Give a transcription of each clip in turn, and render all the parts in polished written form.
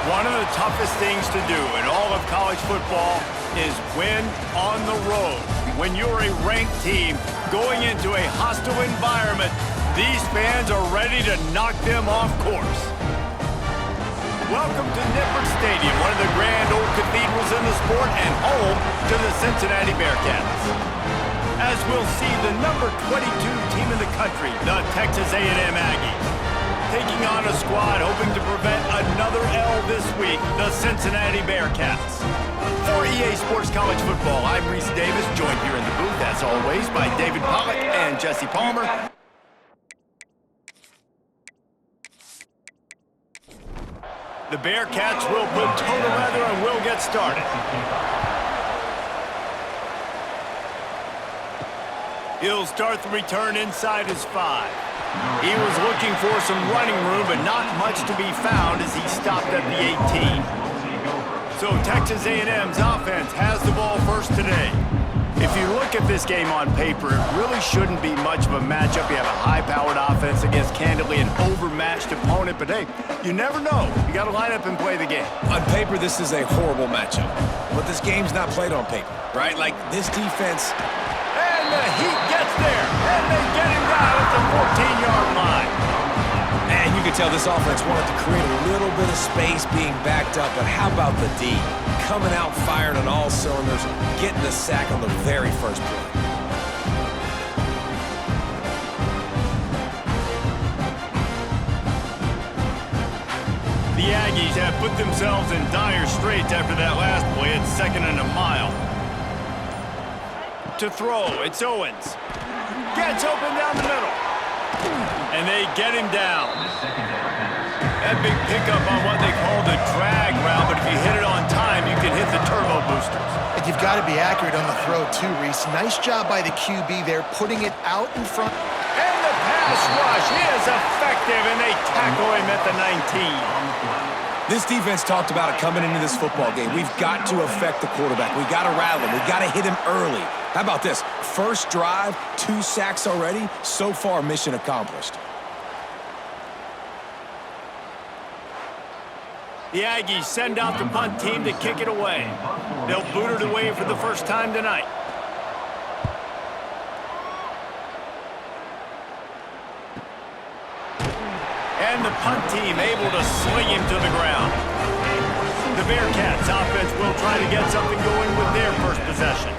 One of the toughest things to do in all of college football is win on the road. When you're a ranked team going into a hostile environment, these fans are ready to knock them off course. Welcome to Nippert Stadium, one of the grand old cathedrals in the sport and home to the Cincinnati Bearcats. As we'll see, the number 22 team in the country, the Texas A&M Aggies, taking on a squad hoping to prevent another L this week, the Cincinnati Bearcats. For EA Sports College Football, I'm Reese Davis, joined here in the booth, as always, by David Pollack and Jesse Palmer. The Bearcats will put toe to leather and will get started. He'll start the return inside his 5. He was looking for some running room, but not much to be found as he stopped at the 18. So Texas A&M's offense has the ball first today. If you look at this game on paper, it really shouldn't be much of a matchup. You have a high-powered offense against, candidly, an overmatched opponent. But, hey, you never know. You got to line up and play the game. On paper, this is a horrible matchup. But this game's not played on paper, right? Like, this defense... And the Heat gets there, and they get him down at the 14-yard line. And you can tell this offense wanted to create a little bit of space being backed up, but how about the D? Coming out firing on all cylinders, getting the sack on the very first play. The Aggies have put themselves in dire straits after that last play at 2nd and a mile. To throw, it's Owens. Gets open down the middle. And they get him down. That big pickup on what they call the drag route, but if you hit it on time, you can hit the turbo boosters. And you've got to be accurate on the throw, too, Reese. Nice job by the QB there, putting it out in front. And the pass rush is effective, and they tackle him at the 19. This defense talked about it coming into this football game. We've got to affect the quarterback. We've got to rattle him. We've got to hit him early. How about this? First drive, 2 sacks already. So far, mission accomplished. The Aggies send out the punt team to kick it away. They'll boot it away for the first time tonight. And the punt team able to sling him to the ground. The Bearcats offense will try to get something going with their first possession.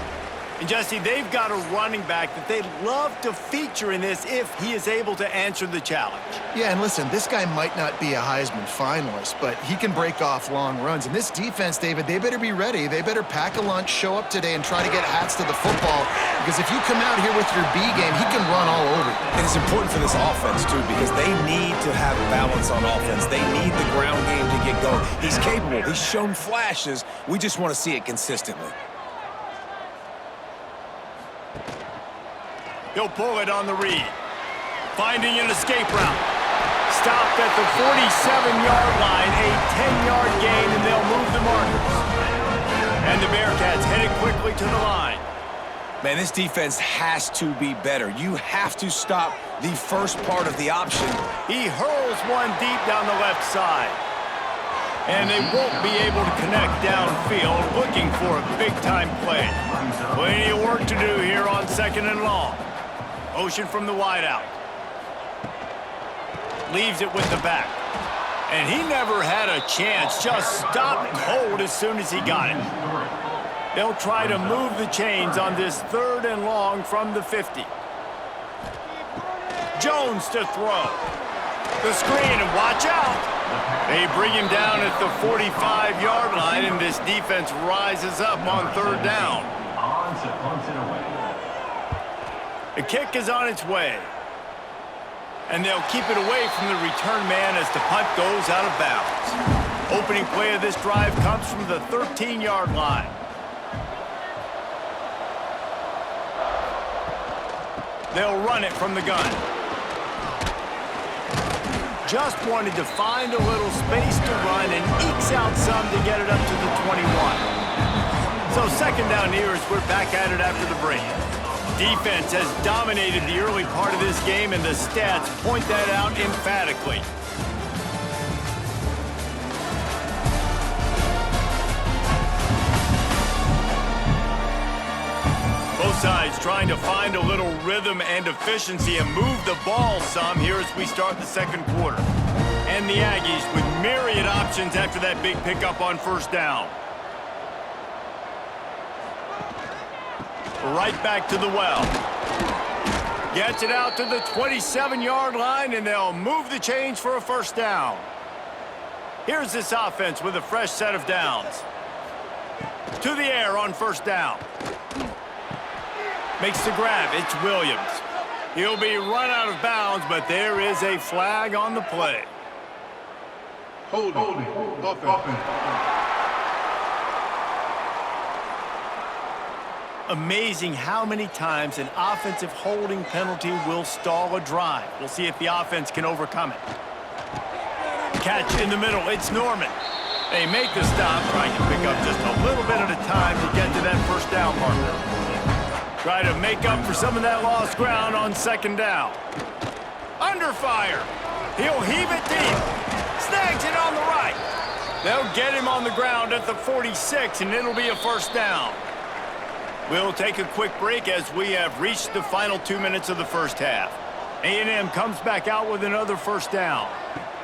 And Jesse, they've got a running back that they'd love to feature in this if he is able to answer the challenge. Yeah, and listen, this guy might not be a Heisman finalist, but he can break off long runs. And this defense, David, they better be ready. They better pack a lunch, show up today, and try to get hats to the football. Because if you come out here with your B game, he can run all over you. And it's important for this offense, too, because they need to have balance on offense. They need the ground game to get going. He's capable. He's shown flashes. We just want to see it consistently. He'll pull it on the read. Finding an escape route. Stopped at the 47-yard line, a 10-yard gain, and they'll move the markers. And the Bearcats headed quickly to the line. Man, this defense has to be better. You have to stop the first part of the option. He hurls one deep down the left side. And they won't be able to connect downfield, looking for a big-time play. Plenty of work to do here on 2nd and long. Motion from the wideout. Leaves it with the back. And he never had a chance. Just stopped cold as soon as he got it. They'll try to move the chains on this 3rd and long from the 50. Jones to throw. The screen, and watch out. They bring him down at the 45-yard line, and this defense rises up on 3rd down. The kick is on its way. And they'll keep it away from the return man as the punt goes out of bounds. Opening play of this drive comes from the 13-yard line. They'll run it from the gun. Just wanted to find a little space to run and ekes out some to get it up to the 21. So 2nd down here as we're back at it after the break. Defense has dominated the early part of this game, and the stats point that out emphatically. sides trying to find a little rhythm and efficiency and move the ball some here as we start the second quarter. And the Aggies with myriad options after that big pickup on first down. Right back to the well. Gets it out to the 27-yard line, and they'll move the chains for a first down. Here's this offense with a fresh set of downs. To the air on first down. Makes the grab. It's Williams. He'll be run out of bounds, but there is a flag on the play. Holding. Offense. Amazing how many times an offensive holding penalty will stall a drive. We'll see if the offense can overcome it. Catch in the middle. It's Norman. They make the stop, trying to pick up just a little bit at a time to get to that first down marker. Try to make up for some of that lost ground on second down. Under fire. He'll heave it deep. Snags it on the right. They'll get him on the ground at the 46, and it'll be a first down. We'll take a quick break as we have reached the final 2 minutes of the first half. A&M comes back out with another first down.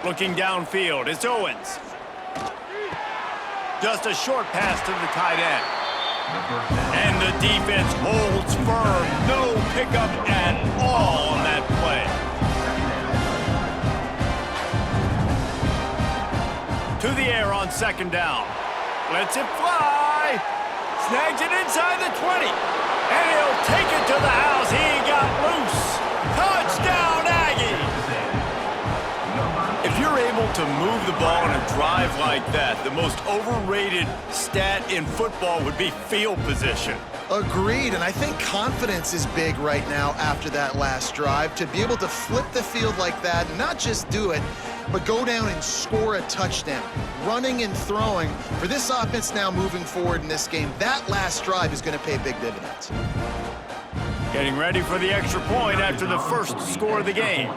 Looking downfield, it's Owens. Just a short pass to the tight end. And the defense holds firm. No pickup at all on that play. To the air on second down. Lets it fly. Snags it inside the 20. And he'll take it to the house. He got loose. Touchdown, Aggies! If you're able to move the ball in a drive like that, the most overrated stat in football would be field position. Agreed, and I think confidence is big right now after that last drive. To be able to flip the field like that, and not just do it, but go down and score a touchdown. Running and throwing. For this offense now moving forward in this game, that last drive is going to pay big dividends. Getting ready for the extra point after the first score of the game.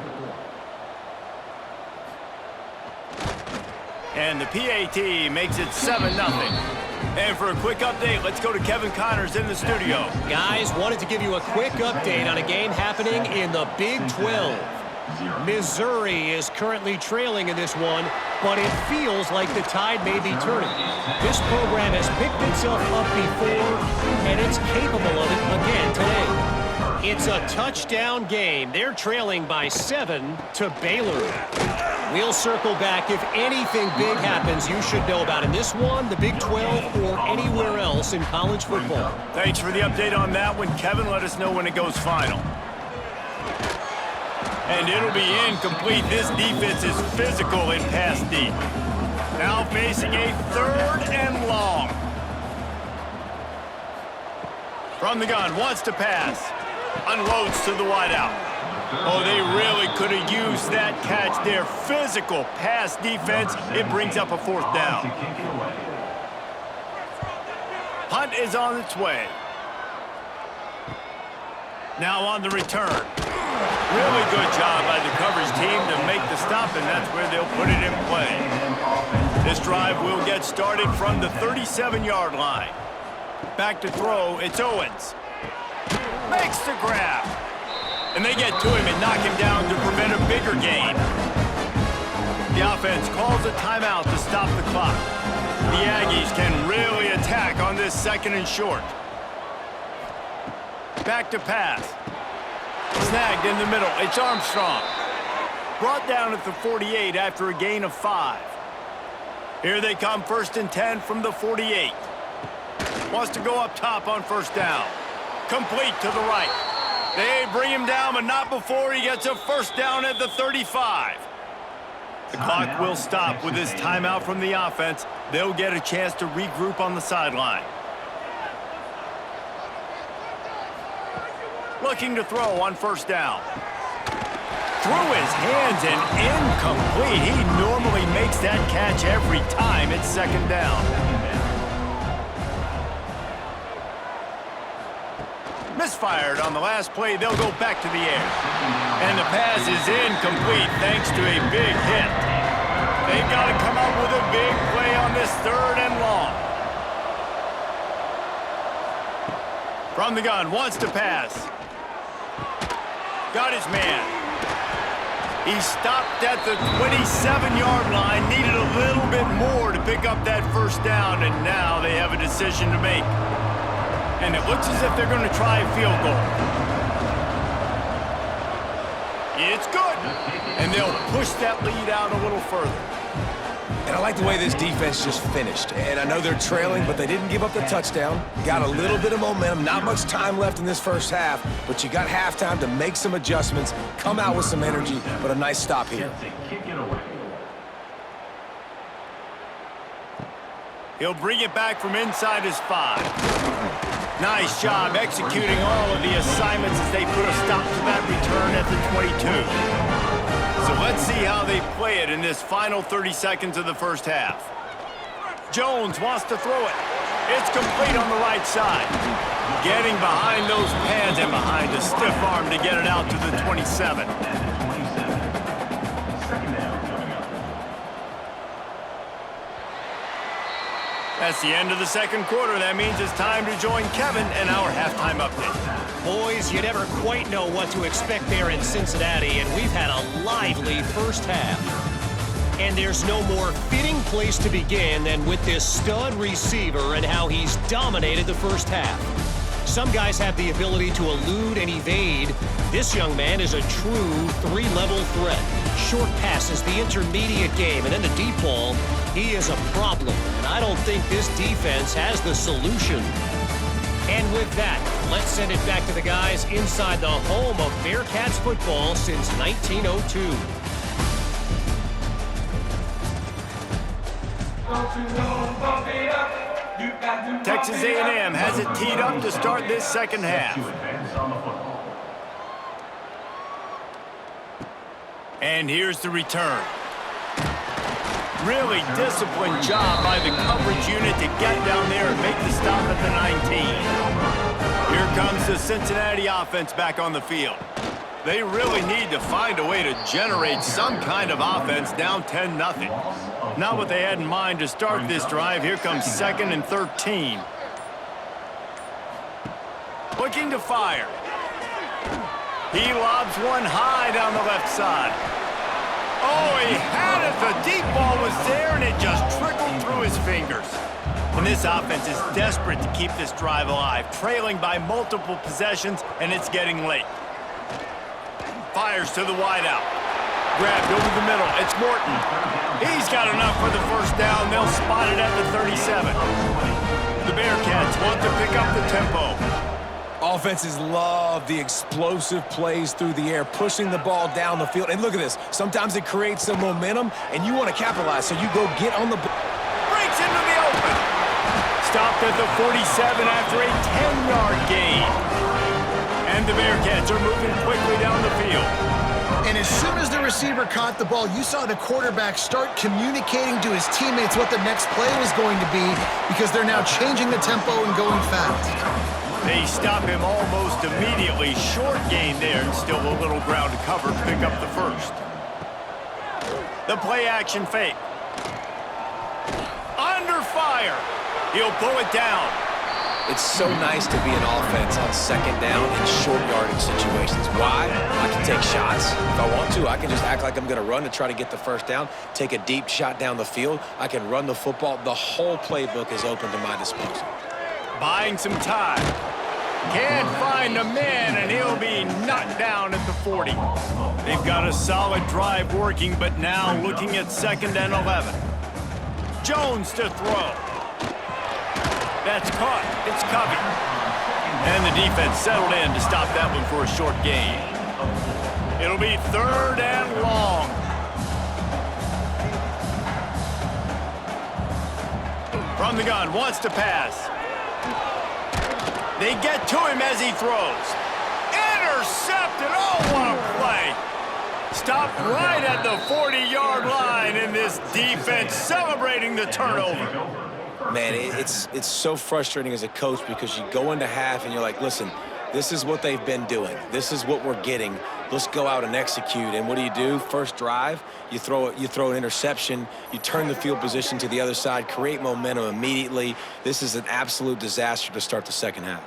And the PAT makes it 7-0. And for a quick update, let's go to Kevin Connors in the studio. Guys, wanted to give you a quick update on a game happening in the Big 12. Missouri is currently trailing in this one, but it feels like the tide may be turning. This program has picked itself up before, and it's capable of it again today. It's a touchdown game. They're trailing by 7 to Baylor. We'll circle back if anything big happens you should know about in this one, the Big 12, or anywhere else in college football. Thanks for the update on that one, Kevin. Let us know when it goes final. And it'll be incomplete. This defense is physical in pass deep. Now facing a 3rd and long. From the gun, wants to pass. Unloads to the wideout. Oh, they really could have used that catch there. Physical pass defense. It brings up a 4th down. Punt is on its way. Now on the return. Really good job by the coverage team to make the stop, and that's where they'll put it in play. This drive will get started from the 37-yard line. Back to throw, it's Owens. Makes the grab. And they get to him and knock him down to prevent a bigger gain. The offense calls a timeout to stop the clock. The Aggies can really attack on this 2nd and short. Back to pass. Snagged in the middle. It's Armstrong. Brought down at the 48 after a gain of 5. Here they come, 1st and 10 from the 48. Wants to go up top on first down. Complete to the right. They bring him down, but not before he gets a first down at the 35. The clock will stop with this timeout from the offense. They'll get a chance to regroup on the sideline. Looking to throw on first down. Through his hands and incomplete. He normally makes that catch every time. It's 2nd down. Misfired on the last play. They'll go back to the air. And the pass is incomplete thanks to a big hit. They've got to come up with a big play on this 3rd and long. From the gun, wants to pass. Got his man. He stopped at the 27-yard line, needed a little bit more to pick up that first down, and now they have a decision to make. And it looks as if they're going to try a field goal. It's good. And they'll push that lead out a little further. And I like the way this defense just finished. And I know they're trailing, but they didn't give up the touchdown. Got a little bit of momentum. Not much time left in this first half, but you got halftime to make some adjustments, come out with some energy, but a nice stop here. He'll bring it back from inside his 5. Nice job executing all of the assignments as they put a stop to that return at the 22. So let's see how they play it in this final 30 seconds of the first half. Jones wants to throw it. It's complete on the right side. Getting behind those pads and behind a stiff arm to get it out to the 27. That's the end of the second quarter. That means it's time to join Kevin and our halftime update. Boys, you never quite know what to expect there in Cincinnati, and we've had a lively first half. And there's no more fitting place to begin than with this stud receiver and how he's dominated the first half. Some guys have the ability to elude and evade. This young man is a true three-level threat. Short passes, the intermediate game, and then the deep ball. He is a problem, and I don't think this defense has the solution. And with that, let's send it back to the guys inside the home of Bearcats football since 1902. Texas A&M has it teed up to start this second half. And here's the return. Really disciplined job by the coverage unit to get down there and make the stop at the 19. Here comes the Cincinnati offense back on the field. They really need to find a way to generate some kind of offense down 10-0. Not what they had in mind to start this drive. Here comes 2nd and 13. Looking to fire. He lobs one high down the left side. Oh, he had it. The deep ball was there, and it just trickled through his fingers. And this offense is desperate to keep this drive alive, trailing by multiple possessions, and it's getting late. Fires to the wideout. Grabbed over the middle. It's Morton. He's got enough for the first down. They'll spot it at the 37. The Bearcats want to pick up the tempo. Offenses love the explosive plays through the air, pushing the ball down the field. And look at this. Sometimes it creates some momentum, and you want to capitalize, so you go get on the ball. Breaks into the open. Stopped at the 47 after a 10-yard gain. And the Bearcats are moving quickly down the field. And as soon as the receiver caught the ball, you saw the quarterback start communicating to his teammates what the next play was going to be because they're now changing the tempo and going fast. They stop him almost immediately. Short gain there and still a little ground to cover to pick up the first. The play action fake. Under fire. He'll pull it down. It's so nice to be an offense on second down in short yardage situations. Why? I can take shots. If I want to, I can just act like I'm going to run to try to get the first down, take a deep shot down the field. I can run the football. The whole playbook is open to my disposal. Buying some time. Can't find a man, and he'll be knocked down at the 40. They've got a solid drive working, but now looking at 2nd and 11. Jones to throw. That's caught. It's Covey. And the defense settled in to stop that one for a short gain. It'll be 3rd and long. From the gun, wants to pass. They get to him as he throws. Intercepted. Oh, what a play. Stopped right at the 40-yard line, and this defense celebrating the turnover. Man, it's so frustrating as a coach because you go into half and you're like, listen, this is what they've been doing. This is what we're getting. Let's go out and execute. And what do? First drive, you throw an interception, you turn the field position to the other side, create momentum immediately. This is an absolute disaster to start the second half.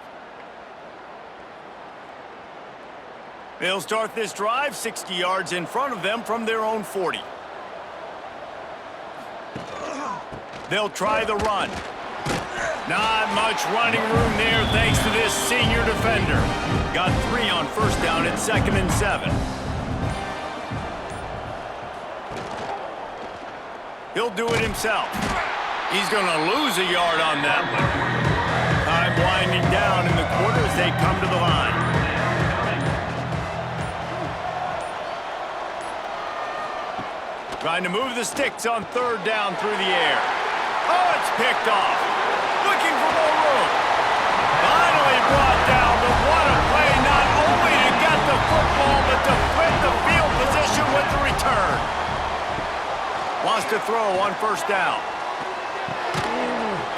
They'll start this drive 60 yards in front of them from their own 40. They'll try the run. Not much running room there thanks to this senior defender. Got 3 on first down at 2nd and 7. He'll do it himself. He's going to lose a yard on that one. Time winding down in the quarter as they come to the line. Trying to move the sticks on 3rd down through the air. Oh, it's picked off. Looking for more room. Finally brought down, but what a play, not only to get the football, but to flip the field position with the return. Wants to throw on 1st down.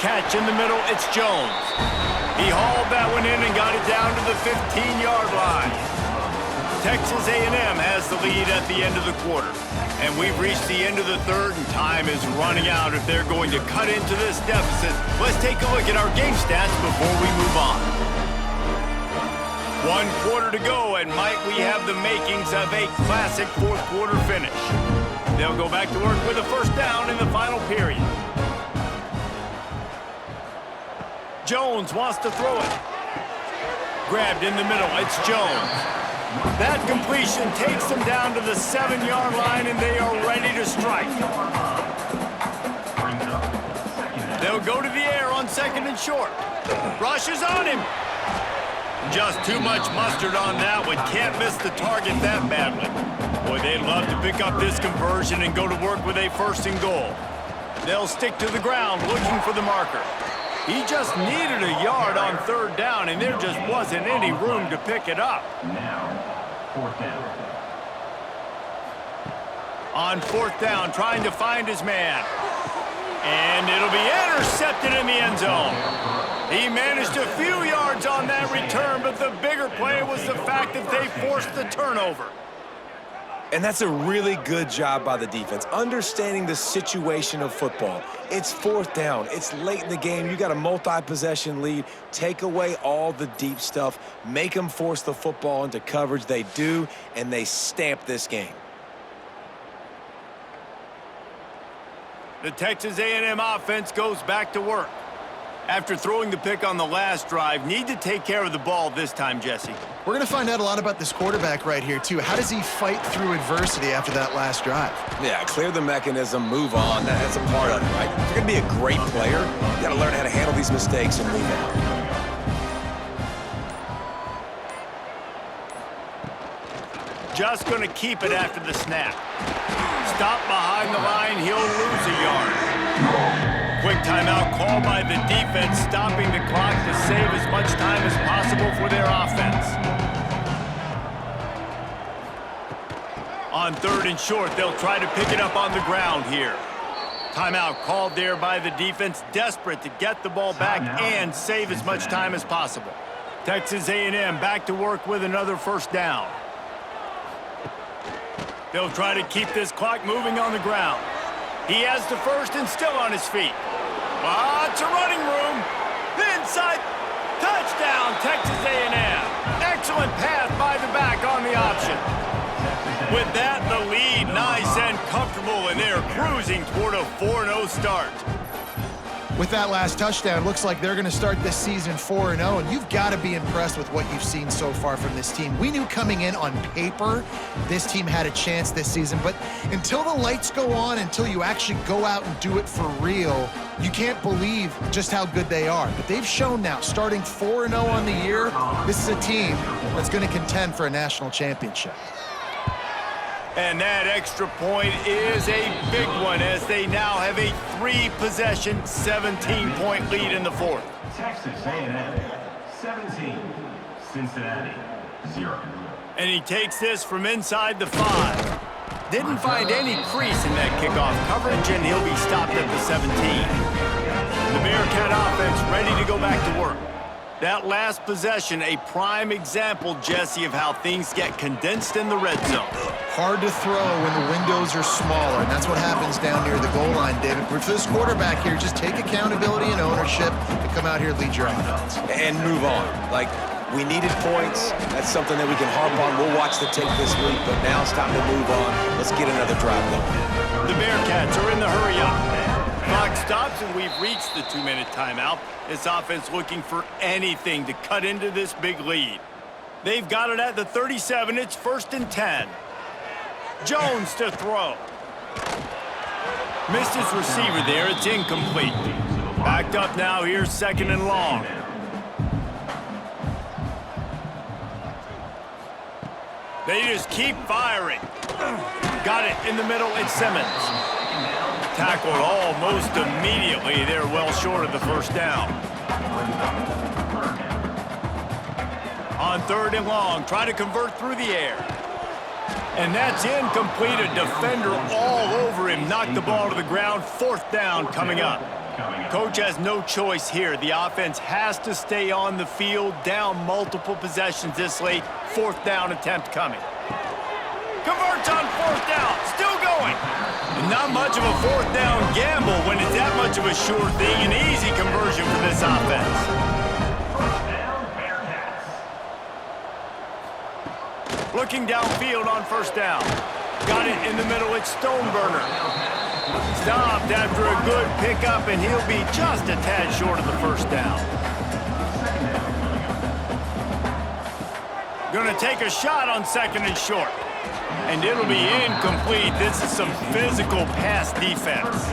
Catch in the middle, it's Jones. He hauled that one in and got it down to the 15-yard line. Texas A&M has the lead at the end of the quarter. And we've reached the end of the 3rd, and time is running out if they're going to cut into this deficit. Let's take a look at our game stats before we move on. 1 quarter to go, and might we have the makings of a classic 4th quarter finish. They'll go back to work with a 1st down in the final period. Jones wants to throw it. Grabbed in the middle, it's Jones. That completion takes them down to the 7-yard line, and they are ready to strike. They'll go to the air on 2nd and short. Rushes on him. Just too much mustard on that one. Can't miss the target that badly. Boy, they'd love to pick up this conversion and go to work with a 1st and goal. They'll stick to the ground looking for the marker. He just needed a yard on 3rd down, and there just wasn't any room to pick it up. Now, 4th down. On 4th down, trying to find his man. And it'll be intercepted in the end zone. He managed a few yards on that return, but the bigger play was the fact that they forced the turnover. And that's a really good job by the defense, understanding the situation of football. It's 4th down. It's late in the game. You got a multi-possession lead. Take away all the deep stuff. Make them force the football into coverage. They do, and they stamp this game. The Texas A&M offense goes back to work. After throwing the pick on the last drive, need to take care of the ball this time, Jesse. We're going to find out a lot about this quarterback right here, too. How does he fight through adversity after that last drive? Yeah, clear the mechanism, move on. That's a part of it, right? If you're going to be a great player, you got to learn how to handle these mistakes and move on. Just going to keep it after the snap. Stop behind the line, he'll lose a yard. Quick timeout called by the defense, stopping the clock to save as much time as possible for their offense. On 3rd and short, they'll try to pick it up on the ground here. Timeout called there by the defense, desperate to get the ball back and save as much time as possible. Texas A&M back to work with another 1st down. They'll try to keep this clock moving on the ground. He has the 1st and still on his feet. Lots of running room. Inside. Touchdown, Texas A&M. Excellent pass by the back on the option. With that, the lead nice and comfortable, and they're cruising toward a 4-0 start. With that last touchdown, looks like they're going to start this season 4-0, and you've got to be impressed with what you've seen so far from this team. We knew coming in on paper this team had a chance this season, but until the lights go on, until you actually go out and do it for real, you can't believe just how good they are. But they've shown now, starting 4-0 on the year, this is a team that's going to contend for a national championship. And that extra point is a big one as they now have a 3-possession, 17-point lead in the 4th. Texas A&M 17, Cincinnati 0. And he takes this from inside the 5. Didn't find any crease in that kickoff coverage, and he'll be stopped at the 17. The Bearcat offense ready to go back to work. That last possession, a prime example, Jesse, of how things get condensed in the red zone. Hard to throw when the windows are smaller, and that's what happens down near the goal line, David. But for this quarterback here, just take accountability and ownership and come out here and lead your offense. And move on. Like, We needed points. That's something that we can harp on. We'll watch the tape this week, but now it's time to move on. Let's get another drive going. The Bearcats are in the hurry-up. Clock stops, and we've reached the 2-minute timeout. This offense looking for anything to cut into this big lead. They've got it at the 37. It's 1st and 10. Jones to throw. Missed his receiver there. It's incomplete. Backed up now. Here's 2nd and long. They just keep firing. Got it in the middle. It's Simmons. Tackled almost immediately. They're well short of the 1st down. On 3rd and long, try to convert through the air. And that's incomplete. A defender all over him. Knocked the ball to the ground. 4th down coming up. Coach has no choice here. The offense has to stay on the field, down multiple possessions this late. 4th down attempt coming. Converts on 4th down. Still going. And not much of a 4th down gamble when it's that much of a sure thing. An easy conversion for this offense. Looking downfield on 1st down. Got it in the middle. It's Stoneburner. Stopped after a good pickup, and he'll be just a tad short of the 1st down. Going to take a shot on 2nd and short. And it'll be incomplete. This is some physical pass defense.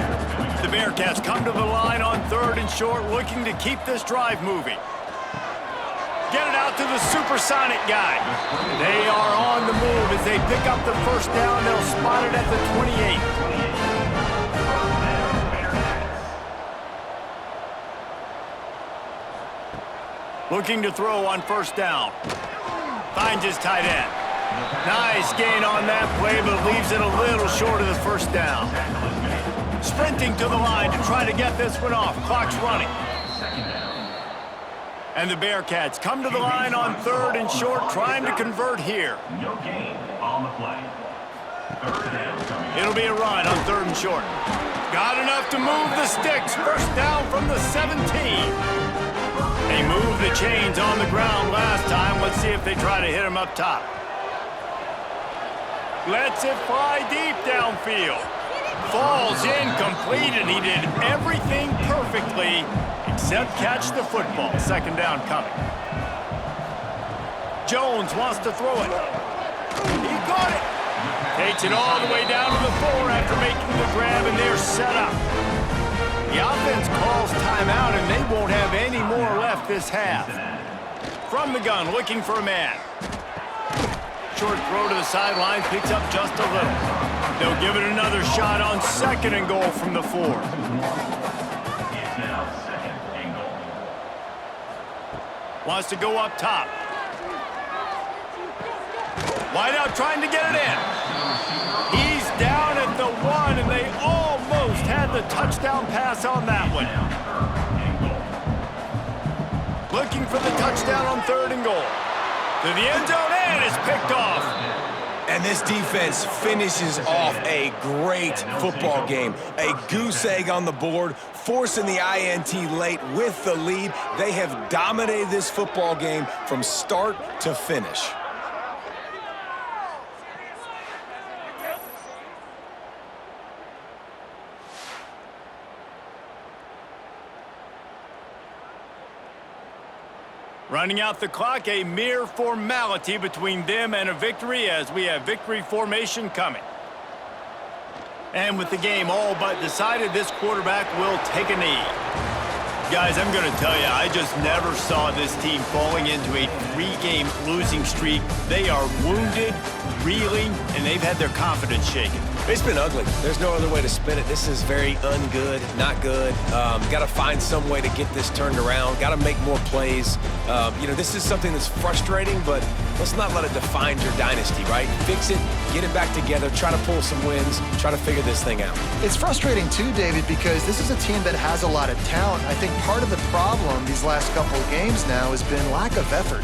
The Bearcats come to the line on 3rd and short, looking to keep this drive moving. Get it out to the supersonic guy. They are on the move as they pick up the 1st down. They'll spot it at the 28. Looking to throw on 1st down. Finds his tight end. Nice gain on that play, but leaves it a little short of the 1st down. Sprinting to the line to try to get this one off. Clock's running. And the Bearcats come to the line on 3rd and short, trying to convert here. No gain on the play. 3rd down coming. It'll be a run on 3rd and short. Got enough to move the sticks. 1st down from the 17. They moved the chains on the ground last time. Let's see if they try to hit him up top. Lets it fly deep downfield. Falls incomplete, and he did everything perfectly except catch the football. 2nd down coming. Jones wants to throw it. He got it. Takes it all the way down to the 4 after making the grab, and they're set up. The offense calls timeout, and they won't have any more left this half. From the gun, looking for a man. Short throw to the sideline, picks up just a little. They'll give it another shot on 2nd and goal from the 4. It's now 2nd and goal. Wants to go up top. Wide out trying to get it in. He's down at the 1, and they almost had the touchdown pass on that one. Looking for the touchdown on 3rd and goal. To the end zone, and it's picked off. And this defense finishes off a great football game. A goose egg on the board, forcing the INT late with the lead. They have dominated this football game from start to finish. Running out the clock, a mere formality between them and a victory as we have victory formation coming. And with the game all but decided, this quarterback will take a knee. Guys, I'm going to tell you, I just never saw this team falling into a 3-game losing streak. They are wounded, reeling, and they've had their confidence shaken. It's been ugly. There's no other way to spin it. This is very ungood, not good. Got to find some way to get this turned around. Got to make more plays. This is something that's frustrating, but let's not let it define your dynasty, right? Fix it, get it back together, try to pull some wins, try to figure this thing out. It's frustrating too, David, because this is a team that has a lot of talent. I think part of the problem these last couple of games now has been lack of effort.